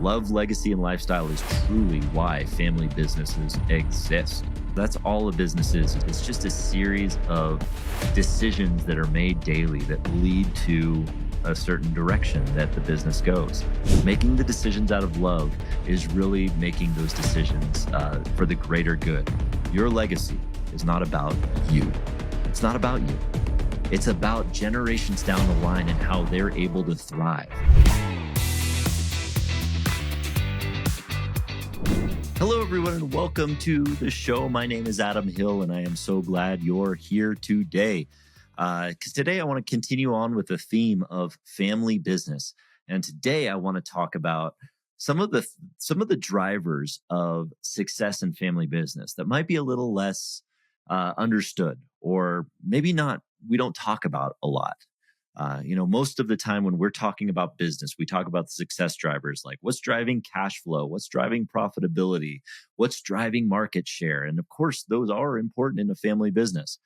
Love, legacy, and lifestyle is truly why family businesses exist. That's all a business is. It's just a series of decisions that are made daily that lead to a certain direction that the business goes. Making the decisions out of love is really making those decisions for the greater good. Your legacy is not about you. It's not about you. It's about generations down the line and how they're able to thrive. Hello, everyone, and welcome to the show. My name is Adam Hill, and I am so glad you're here today. Because today I want to continue on with the theme of family business, and today I want to talk about some of the drivers of success in family business that might be a little less understood, or maybe not. We don't talk about a lot. Most of the time when we're talking about business, we talk about the success drivers, like what's driving cash flow, what's driving profitability, what's driving market share. And of course, those are important in a family business.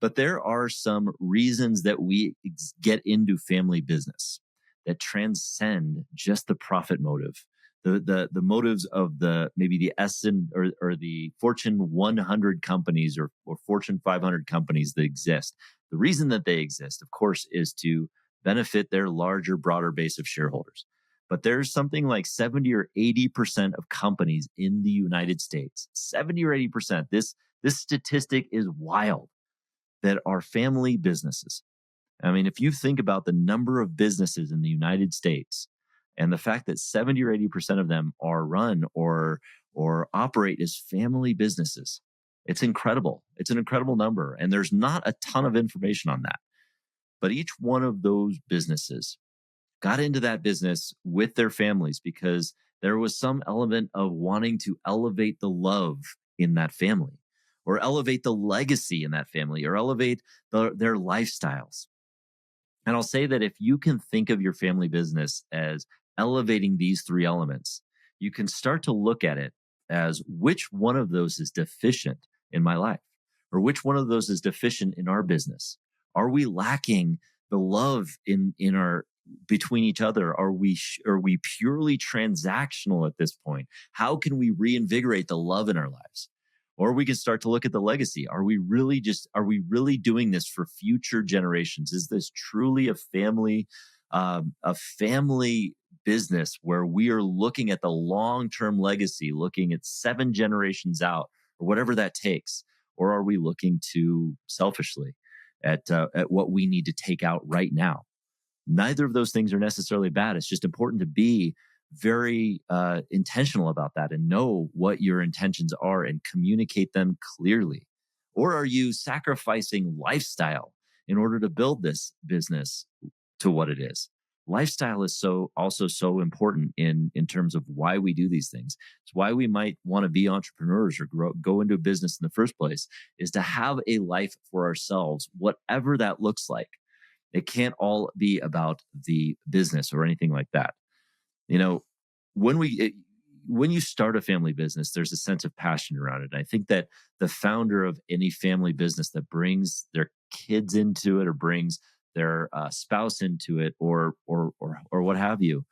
But there are some reasons that we get into family business that transcend just the profit motive. The motives of maybe the or the Fortune 100 companies or Fortune 500 companies that exist. The reason that they exist, of course, is to benefit their larger, broader base of shareholders. But there's something like 70 or 80% of companies in the United States, 70 or 80%. This statistic is wild, that are family businesses. I mean, if you think about the number of businesses in the United States and the fact that 70 or 80% of them are run or operate as family businesses, it's incredible. It's an incredible number. And there's not a ton of information on that. But each one of those businesses got into that business with their families because there was some element of wanting to elevate the love in that family, or elevate the legacy in that family, or elevate their lifestyles. And I'll say that if you can think of your family business as elevating these three elements, you can start to look at it as which one of those is deficient in my life, or which one of those is deficient in our business. Are we lacking the love in our between each other? Are we purely transactional at this point? How can we reinvigorate the love in our lives? Or we can start to look at the legacy. Are we really doing this for future generations? Is this truly a family business where we are looking at the long-term legacy, looking at 7 generations out, or whatever that takes? Or are we looking too selfishly at what we need to take out right now? Neither of those things are necessarily bad. It's just important to be very intentional about that and know what your intentions are and communicate them clearly. Or are you sacrificing lifestyle in order to build this business to what it is? Lifestyle is also so important in terms of why we do these things. It's why we might want to be entrepreneurs or go into a business in the first place, is to have a life for ourselves, whatever that looks like. It can't all be about the business or anything like that. When you start a family business, there's a sense of passion around it. And I think that the founder of any family business that brings their kids into it, or brings their spouse into it, or what have you,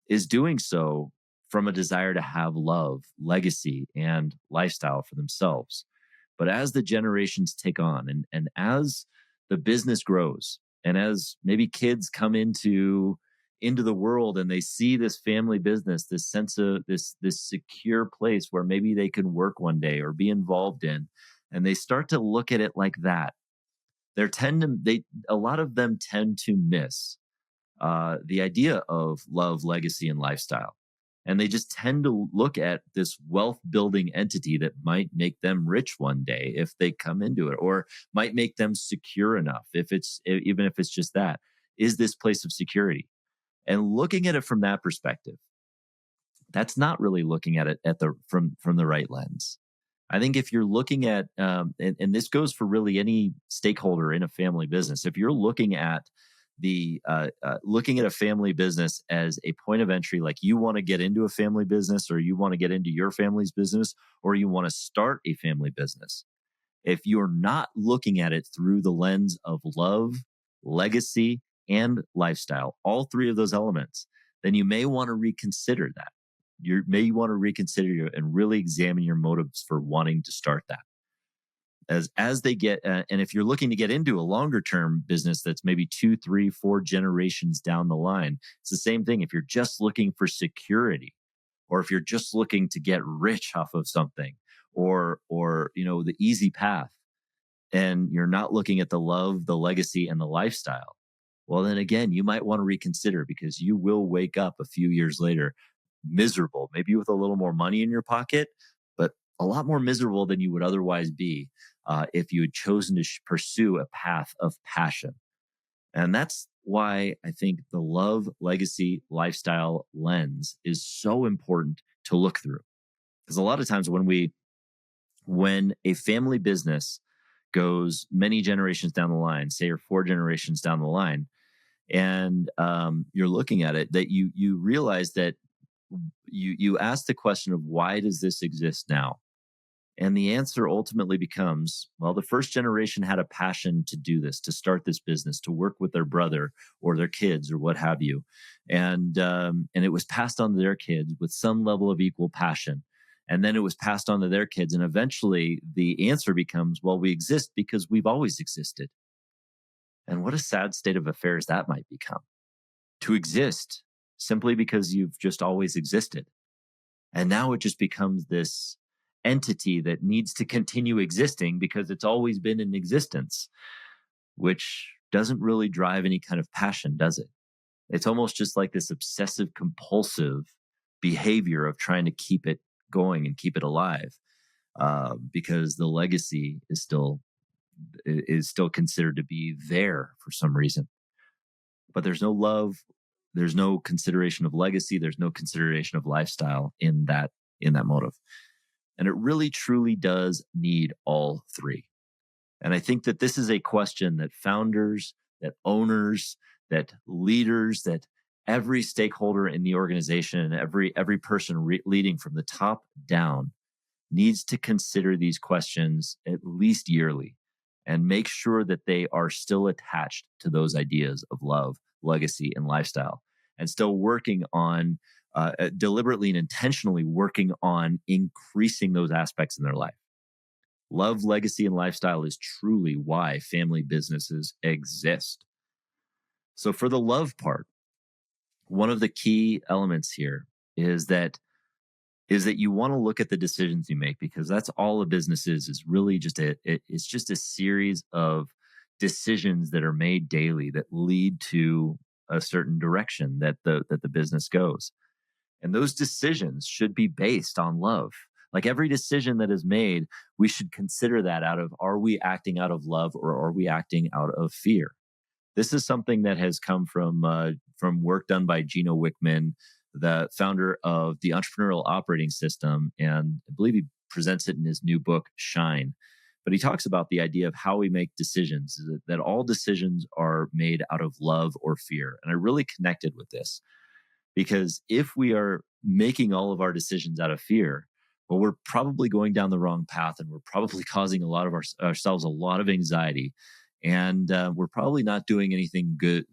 is doing so from a desire to have love, legacy, and lifestyle for themselves. But as the generations take on, and as the business grows, and as maybe kids come into the world and they see this family business, this sense of this secure place where maybe they can work one day or be involved in, and they start to look at it like that, a lot of them tend to miss the idea of love, legacy, and lifestyle. And they just tend to look at this wealth building entity that might make them rich one day if they come into it, or might make them secure enough, even if it's just that. Is this place of security? And looking at it from that perspective, that's not really looking at it from the right lens. I think if you're looking at, and this goes for really any stakeholder in a family business, if you're looking at a family business as a point of entry, like you want to get into a family business, or you want to get into your family's business, or you want to start a family business, if you're not looking at it through the lens of love, legacy, and lifestyle, all three of those elements, then you may want to reconsider that. you may want to reconsider and really examine your motives for wanting to start that. As they get, and if you're looking to get into a longer term business that's maybe 2, 3, 4 generations down the line, it's the same thing. If you're just looking for security, or if you're just looking to get rich off of something, or the easy path, and you're not looking at the love, the legacy, and the lifestyle, well, then again, you might want to reconsider, because you will wake up a few years later miserable, maybe with a little more money in your pocket, but a lot more miserable than you would otherwise be if you had chosen to pursue a path of passion. And that's why I think the love, legacy, lifestyle lens is so important to look through. Because a lot of times when a family business goes many generations down the line, say, or 4 generations down the line, and you're looking at it, that you realize that you ask the question of, why does this exist now? And the answer ultimately becomes, well, the first generation had a passion to do this, to start this business, to work with their brother or their kids or what have you, and it was passed on to their kids with some level of equal passion. And then it was passed on to their kids, and eventually the answer becomes, well, we exist because we've always existed. And what a sad state of affairs that might become, to exist simply because you've just always existed. And now it just becomes this entity that needs to continue existing because it's always been in existence, which doesn't really drive any kind of passion, does it? It's almost just like this obsessive compulsive behavior of trying to keep it going and keep it alive, because the legacy is still considered to be there for some reason. But there's no love, there's no consideration of legacy, there's no consideration of lifestyle in that motive. And it really truly does need all three. And I think that this is a question that founders, that owners, that leaders, that every stakeholder in the organization and every person leading from the top down needs to consider these questions at least yearly, and make sure that they are still attached to those ideas of love, legacy, and lifestyle, and still working on deliberately and intentionally working on increasing those aspects in their life. Love, legacy, and lifestyle is truly why family businesses exist. So for the love part, one of the key elements here is that you want to look at the decisions you make, because that's all a business is really just it's just a series of decisions that are made daily that lead to a certain direction that the business goes. And those decisions should be based on love. Like every decision that is made, we should consider that out of, are we acting out of love or are we acting out of fear? This is something that has come from work done by Gino Wickman, the founder of the Entrepreneurial Operating System, and I believe he presents it in his new book, Shine. But he talks about the idea of how we make decisions, that all decisions are made out of love or fear. And I really connected with this, because if we are making all of our decisions out of fear, well, we're probably going down the wrong path, and we're probably causing a lot of ourselves a lot of anxiety. And we're probably not doing anything good,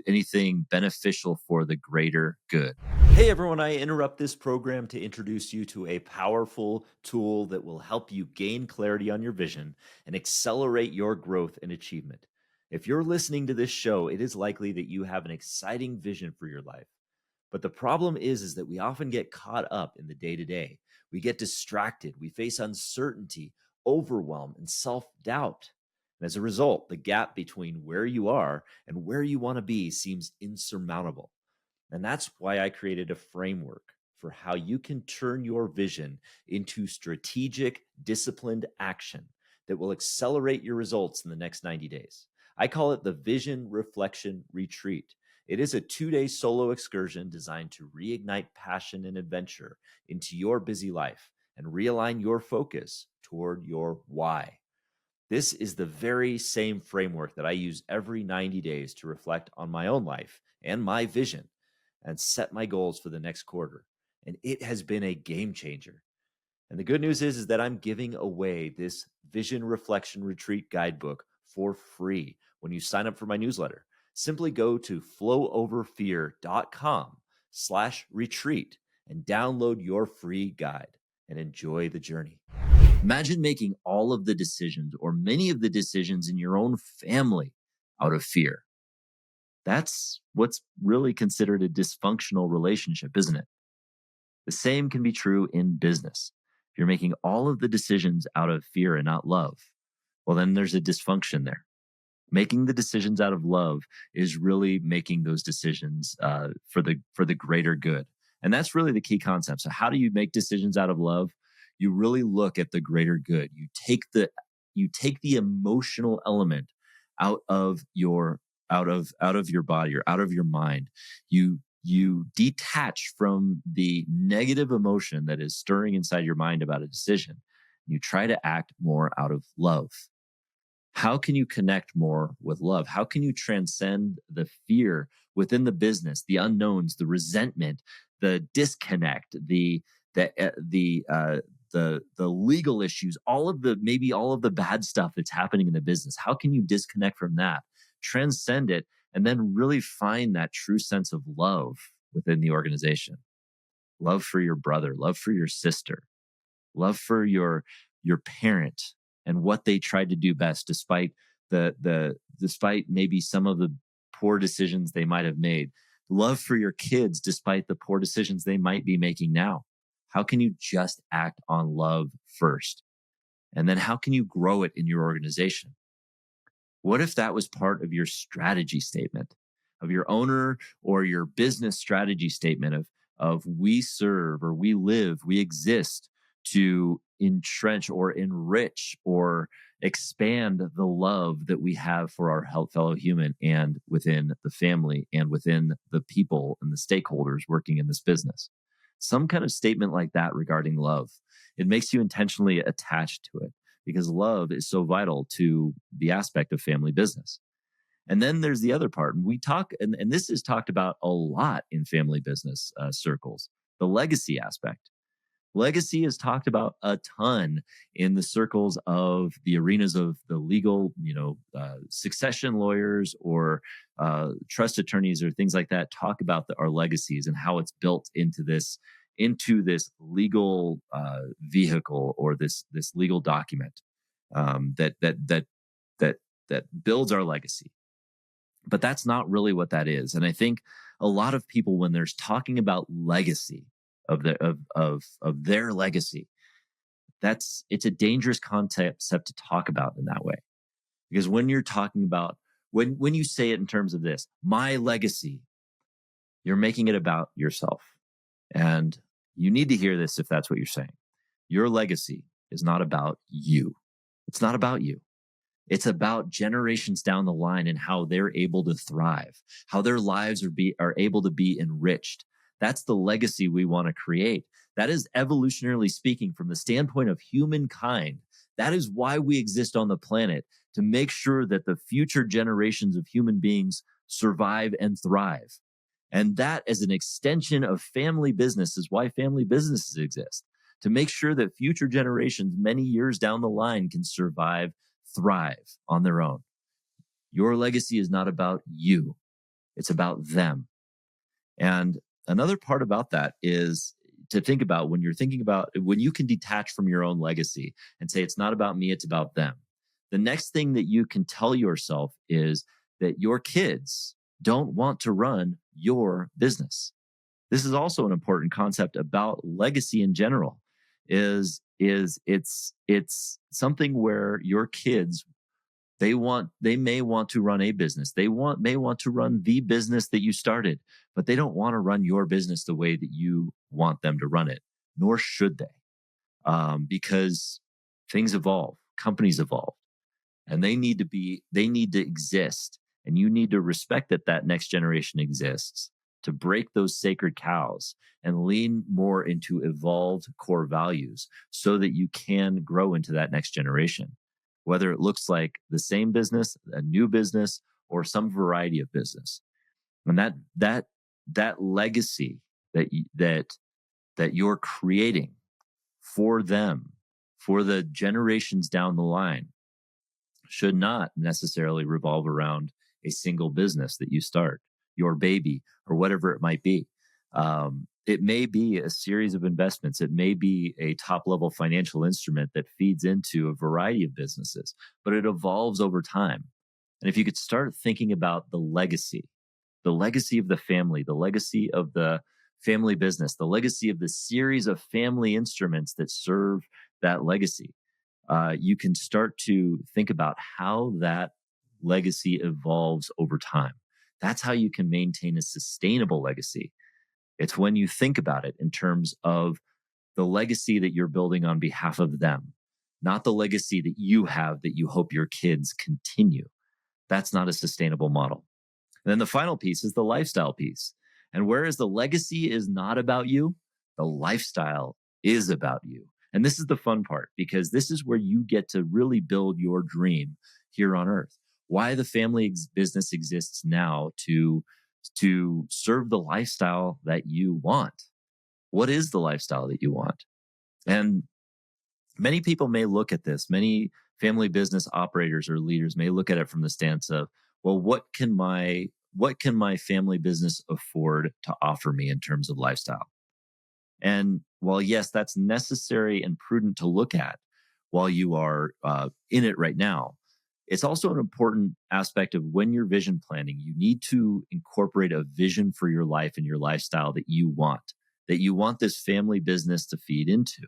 anything beneficial for the greater good. Hey, everyone, I interrupt this program to introduce you to a powerful tool that will help you gain clarity on your vision and accelerate your growth and achievement. If you're listening to this show, it is likely that you have an exciting vision for your life. But the problem is that we often get caught up in the day-to-day. We get distracted. We face uncertainty, overwhelm, and self-doubt. And as a result, the gap between where you are and where you want to be seems insurmountable. And that's why I created a framework for how you can turn your vision into strategic, disciplined action that will accelerate your results in the next 90 days. I call it the Vision Reflection Retreat. It is a 2-day solo excursion designed to reignite passion and adventure into your busy life and realign your focus toward your why. This is the very same framework that I use every 90 days to reflect on my own life and my vision and set my goals for the next quarter. And it has been a game changer. And the good news is that I'm giving away this Vision Reflection Retreat guidebook for free when you sign up for my newsletter. Simply go to flowoverfear.com/retreat and download your free guide and enjoy the journey. Imagine making all of the decisions or many of the decisions in your own family out of fear. That's what's really considered a dysfunctional relationship, isn't it? The same can be true in business. If you're making all of the decisions out of fear and not love, well, then there's a dysfunction there. Making the decisions out of love is really making those decisions for the greater good, and that's really the key concept. So, how do you make decisions out of love? You really look at the greater good. You take the emotional element out of your out of your body or out of your mind. You detach from the negative emotion that is stirring inside your mind about a decision. You try to act more out of love. How can you connect more with love? How can you transcend the fear within the business, the unknowns, the resentment, the disconnect, the legal issues, all of the maybe all of the bad stuff that's happening in the business? How can you disconnect from that, transcend it, and then really find that true sense of love within the organization? Love for your brother, love for your sister, love for your parent and what they tried to do best despite despite maybe some of the poor decisions they might have made. Love for your kids despite the poor decisions they might be making now. How can you just act on love first? And then how can you grow it in your organization? What if that was part of your strategy statement, of your owner or your business strategy statement of we serve or we live, we exist to entrench or enrich or expand the love that we have for our fellow human and within the family and within the people and the stakeholders working in this business? Some kind of statement like that regarding love. It makes you intentionally attached to it because love is so vital to the aspect of family business. And then there's the other part. And we talk, and this is talked about a lot in family business circles, the legacy aspect. Legacy is talked about a ton in the circles of the arenas of the legal, succession lawyers or trust attorneys or things like that talk about our legacies and how it's built into this legal vehicle or this legal document that builds our legacy. But that's not really what that is. And I think a lot of people, when they're talking about legacy of their legacy, it's a dangerous concept to talk about in that way. Because when you're talking about when you say it in terms of this, my legacy, you're making it about yourself. And you need to hear this if that's what you're saying. Your legacy is not about you. It's not about you. It's about generations down the line and how they're able to thrive, how their lives are able to be enriched. That's the legacy we want to create. That is evolutionarily speaking from the standpoint of humankind. That is why we exist on the planet, to make sure that the future generations of human beings survive and thrive. And that, as an extension of family business, is why family businesses exist, to make sure that future generations many years down the line can survive, thrive on their own. Your legacy is not about you. It's about them. And another part about that is to think about when you can detach from your own legacy and say, it's not about me, it's about them. The next thing that you can tell yourself is that your kids don't want to run your business. This is also an important concept about legacy in general. It's something where your kids, they may want to run a business. May want to run the business that you started, but they don't want to run your business the way that you want them to run it, nor should they, because things evolve, companies evolve, and they need to exist, and you need to respect that next generation exists, to break those sacred cows and lean more into evolved core values so that you can grow into that next generation, whether it looks like the same business, a new business, or some variety of business. And that legacy that you're creating for them, for the generations down the line, should not necessarily revolve around a single business that you start, your baby, or whatever it might be. It may be a series of investments. It may be a top level financial instrument that feeds into a variety of businesses, but it evolves over time. And if you could start thinking about the legacy of the family, the legacy of the family business, the legacy of the series of family instruments that serve that legacy, you can start to think about how that legacy evolves over time. That's how you can maintain a sustainable legacy. It's when you think about it in terms of the legacy that you're building on behalf of them, not the legacy that you have that you hope your kids continue. That's not a sustainable model. And then the final piece is the lifestyle piece. And whereas the legacy is not about you, the lifestyle is about you. And this is the fun part, because this is where you get to really build your dream here on earth. Why the family business exists now to serve the lifestyle that you want. What is the lifestyle that you want? And many people may look at this, many family business operators or leaders may look at it from the stance of, well, what can my family business afford to offer me in terms of lifestyle? And while yes, that's necessary and prudent to look at while you are in it right now, it's also an important aspect of when you're vision planning. You need to incorporate a vision for your life and your lifestyle that you want this family business to feed into.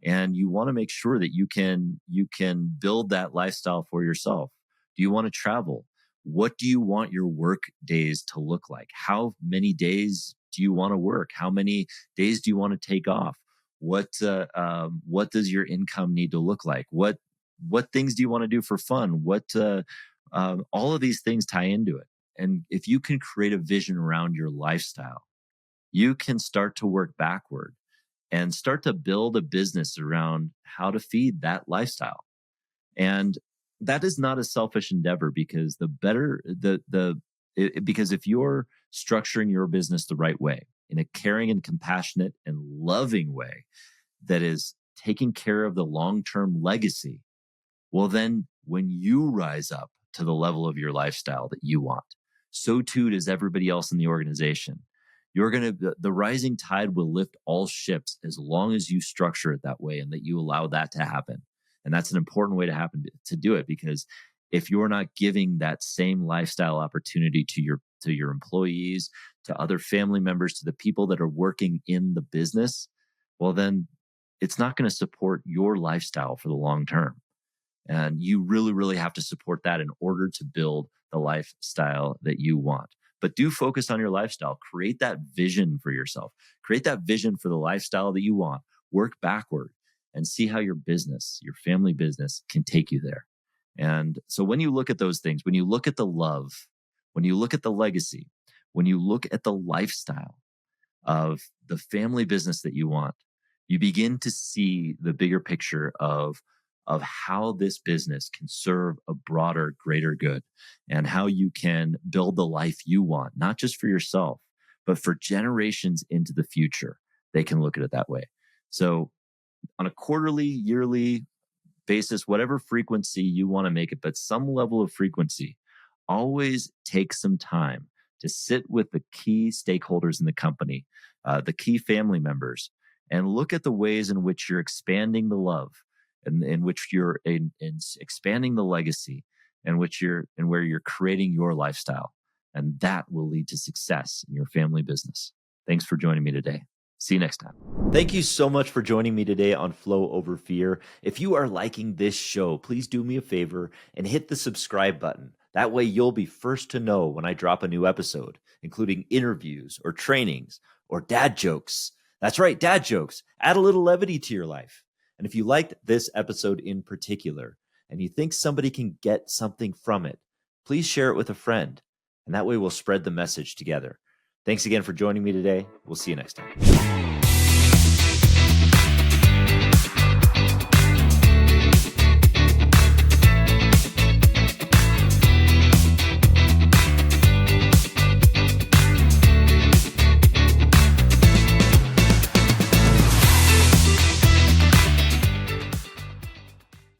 And you want to make sure that you can build that lifestyle for yourself. Do you want to travel? What do you want your work days to look like? How many days do you want to work? How many days do you want to take off? What does your income need to look like? What things do you want to do for fun? All of these things tie into it. And if you can create a vision around your lifestyle, you can start to work backward and start to build a business around how to feed that lifestyle. And that is not a selfish endeavor, because because if you're structuring your business the right way, in a caring and compassionate and loving way that is taking care of the long-term legacy, well, then when you rise up to the level of your lifestyle that you want, so too does everybody else in the organization. The rising tide will lift all ships as long as you structure it that way and that you allow that to happen. And that's an important way to do it, because if you're not giving that same lifestyle opportunity to your employees, to other family members, to the people that are working in the business, well, then it's not going to support your lifestyle for the long term. And you really, really have to support that in order to build the lifestyle that you want. But do focus on your lifestyle. Create that vision for yourself. Create that vision for the lifestyle that you want. Work backward and see how your business, your family business, can take you there. And so when you look at those things, when you look at the love, when you look at the legacy, when you look at the lifestyle of the family business that you want, you begin to see the bigger picture of how this business can serve a broader, greater good, and how you can build the life you want, not just for yourself, but for generations into the future. They can look at it that way. So on a quarterly, yearly basis, whatever frequency you want to make it, but some level of frequency, always take some time to sit with the key stakeholders in the company, the key family members, and look at the ways in which you're expanding the love, and in which you're in expanding the legacy, and where you're creating your lifestyle. And that will lead to success in your family business. Thanks for joining me today. See you next time. Thank you so much for joining me today on Flow Over Fear. If you are liking this show, please do me a favor and hit the subscribe button. That way you'll be first to know when I drop a new episode, including interviews or trainings or dad jokes. That's right, dad jokes. Add a little levity to your life. And if you liked this episode in particular, and you think somebody can get something from it, please share it with a friend. And that way we'll spread the message together. Thanks again for joining me today. We'll see you next time.